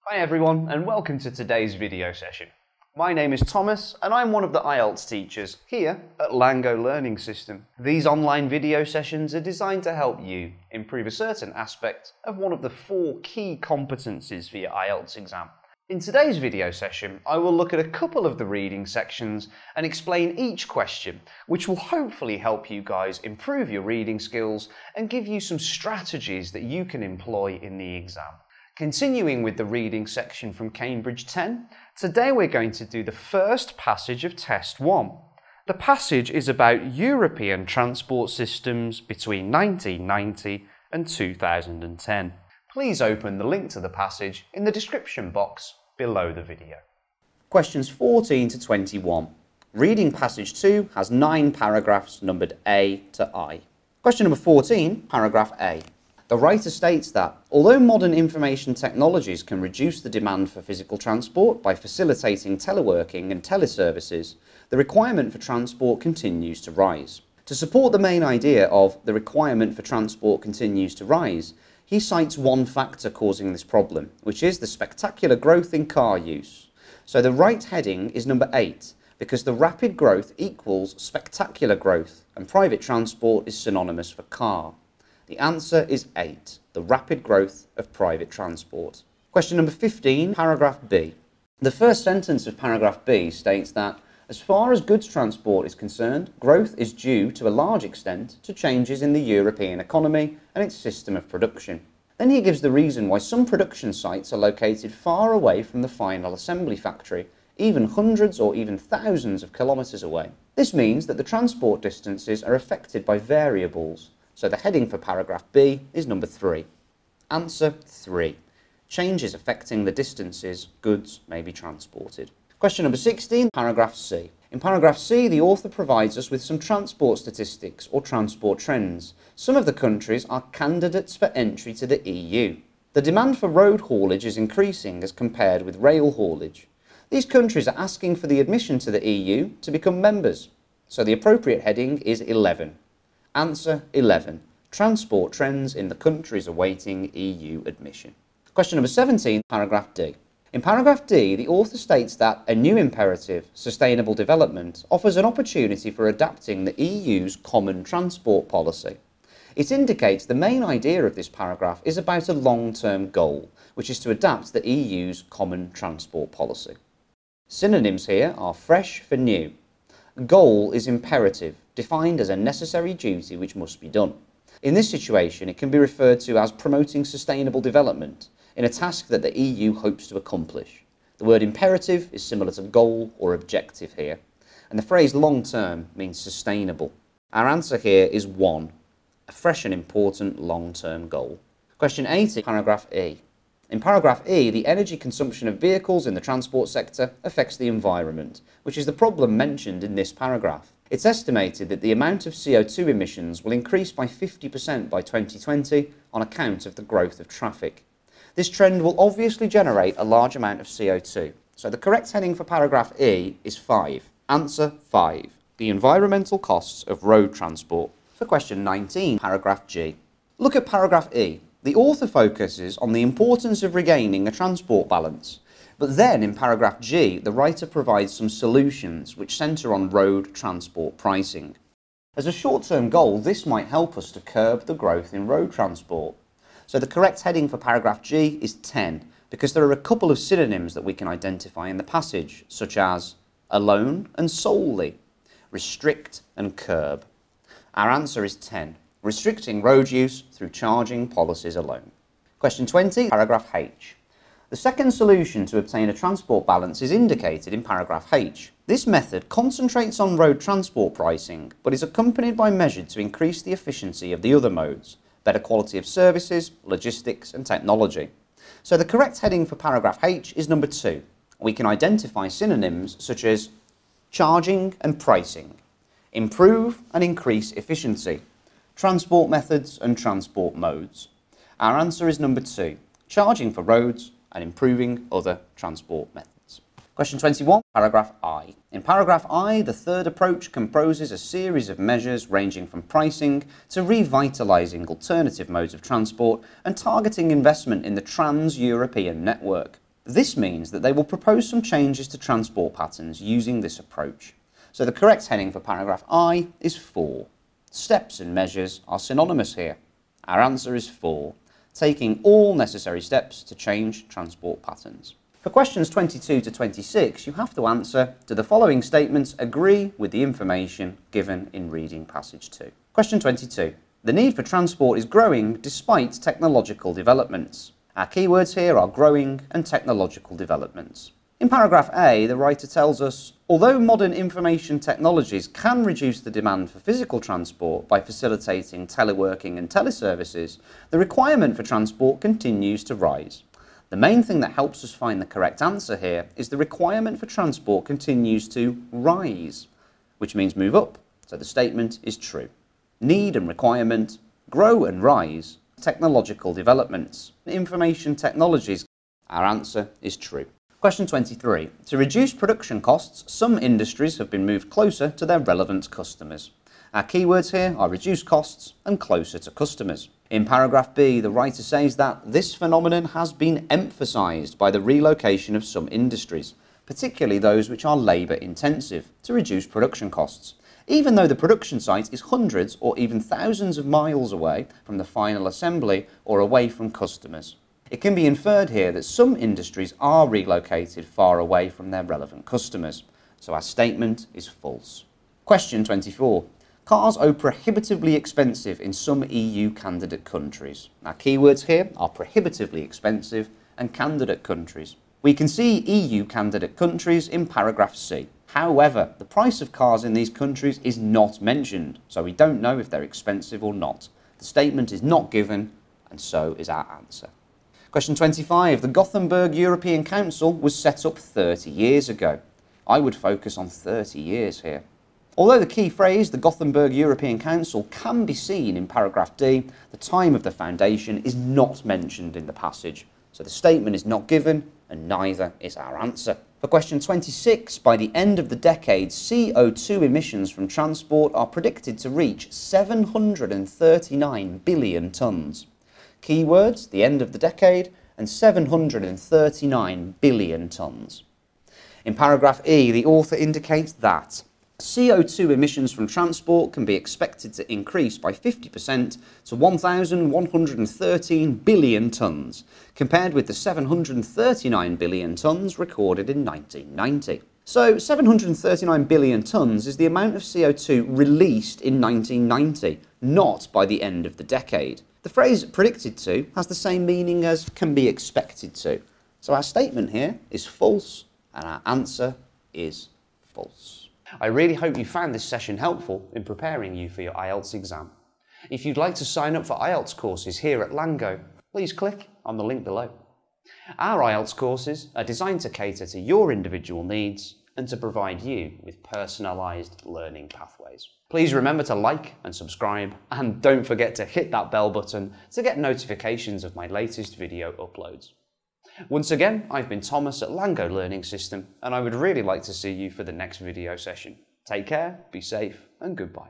Hi everyone and welcome to today's video session. My name is Thomas and I'm one of the IELTS teachers here at LangGo Learning System. These online video sessions are designed to help you improve a certain aspect of one of the 4 key competencies for your IELTS exam. In today's video session, I will look at a couple of the reading sections and explain each question, which will hopefully help you guys improve your reading skills and give you some strategies that you can employ in the exam. Continuing with the reading section from Cambridge 10, today we're going to do the first passage of Test 1. The passage is about European transport systems between 1990 and 2010. Please open the link to the passage in the description box below the video. Questions 14 to 21. Reading passage 2 has 9 paragraphs numbered A to I. Question number 14, paragraph A. The writer states that, although modern information technologies can reduce the demand for physical transport by facilitating teleworking and teleservices, the requirement for transport continues to rise. To support the main idea of the requirement for transport continues to rise, he cites one factor causing this problem, which is the spectacular growth in car use. So the right heading is number 8, because the rapid growth equals spectacular growth, and private transport is synonymous for car. The answer is 8, the rapid growth of private transport. Question number 15, paragraph B. The first sentence of paragraph B states that, as far as goods transport is concerned, growth is due to a large extent to changes in the European economy and its system of production. Then he gives the reason why some production sites are located far away from the final assembly factory, even hundreds or even thousands of kilometres away. This means that the transport distances are affected by variables. So the heading for paragraph B is number 3. Answer 3. Changes affecting the distances goods may be transported. Question number 16, paragraph C. In paragraph C, the author provides us with some transport statistics or transport trends. Some of the countries are candidates for entry to the EU. The demand for road haulage is increasing as compared with rail haulage. These countries are asking for the admission to the EU to become members. So the appropriate heading is 11. Answer 11. Transport trends in the countries awaiting EU admission. Question number 17, paragraph D. In paragraph D, the author states that a new imperative, sustainable development, offers an opportunity for adapting the EU's common transport policy. It indicates the main idea of this paragraph is about a long-term goal, which is to adapt the EU's common transport policy. Synonyms here are fresh for new. Goal is imperative, defined as a necessary duty which must be done. In this situation, it can be referred to as promoting sustainable development in a task that the EU hopes to accomplish. The word imperative is similar to goal or objective here, and the phrase long-term means sustainable. Our answer here is 1, a fresh and important long-term goal. Question 80, paragraph E. In paragraph E, the energy consumption of vehicles in the transport sector affects the environment, which is the problem mentioned in this paragraph. It's estimated that the amount of CO2 emissions will increase by 50% by 2020 on account of the growth of traffic. This trend will obviously generate a large amount of CO2, so the correct heading for paragraph E is 5. Answer 5. The environmental costs of road transport. For question 19, paragraph G. Look at paragraph E. The author focuses on the importance of regaining a transport balance. But then in paragraph G, the writer provides some solutions which centre on road transport pricing. As a short-term goal, this might help us to curb the growth in road transport. So the correct heading for paragraph G is 10, because there are a couple of synonyms that we can identify in the passage, such as alone and solely, restrict and curb. Our answer is 10, restricting road use through charging policies alone. Question 20, paragraph H. The second solution to obtain a transport balance is indicated in paragraph H. This method concentrates on road transport pricing, but is accompanied by measures to increase the efficiency of the other modes, better quality of services, logistics and technology. So the correct heading for paragraph H is number 2. We can identify synonyms such as charging and pricing, improve and increase efficiency, transport methods and transport modes. Our answer is number 2, charging for roads and improving other transport methods. Question 21, paragraph I. In paragraph I, the third approach composes a series of measures ranging from pricing to revitalising alternative modes of transport and targeting investment in the trans-European network. This means that they will propose some changes to transport patterns using this approach. So the correct heading for paragraph I is 4. Steps and measures are synonymous here. Our answer is 4. Taking all necessary steps to change transport patterns. For questions 22 to 26, you have to answer, do the following statements agree with the information given in reading passage 2? Question 22. The need for transport is growing despite technological developments. Our keywords here are growing and technological developments. In paragraph A, the writer tells us, although modern information technologies can reduce the demand for physical transport by facilitating teleworking and teleservices, the requirement for transport continues to rise. The main thing that helps us find the correct answer here is the requirement for transport continues to rise, which means move up, so the statement is true. Need and requirement, grow and rise, technological developments, information technologies. Our answer is true. Question 23. To reduce production costs, some industries have been moved closer to their relevant customers. Our keywords here are reduce costs and closer to customers. In paragraph B, the writer says that this phenomenon has been emphasised by the relocation of some industries, particularly those which are labour intensive, to reduce production costs, even though the production site is hundreds or even thousands of miles away from the final assembly or away from customers. It can be inferred here that some industries are relocated far away from their relevant customers, so our statement is false. Question 24. Cars are prohibitively expensive in some EU candidate countries. Our keywords here are prohibitively expensive and candidate countries. We can see EU candidate countries in paragraph C. However, the price of cars in these countries is not mentioned, so we don't know if they're expensive or not. The statement is not given, and so is our answer. Question 25. The Gothenburg European Council was set up 30 years ago. I would focus on 30 years here. Although the key phrase, the Gothenburg European Council, can be seen in paragraph D, the time of the foundation is not mentioned in the passage, so the statement is not given, and neither is our answer. For question 26, by the end of the decade, CO2 emissions from transport are predicted to reach 739 billion tonnes. Keywords, the end of the decade, and 739 billion tonnes. In paragraph E, the author indicates that CO2 emissions from transport can be expected to increase by 50% to 1,113 billion tonnes, compared with the 739 billion tonnes recorded in 1990. So 739 billion tonnes is the amount of CO2 released in 1990, not by the end of the decade. The phrase predicted to has the same meaning as can be expected to. So our statement here is false, and our answer is false. I really hope you found this session helpful in preparing you for your IELTS exam. If you'd like to sign up for IELTS courses here at LangGo, please click on the link below. Our IELTS courses are designed to cater to your individual needs and to provide you with personalised learning pathways. Please remember to like and subscribe, and don't forget to hit that bell button to get notifications of my latest video uploads. Once again, I've been Thomas at LangGo Learning System, and I would really like to see you for the next video session. Take care, be safe, and goodbye.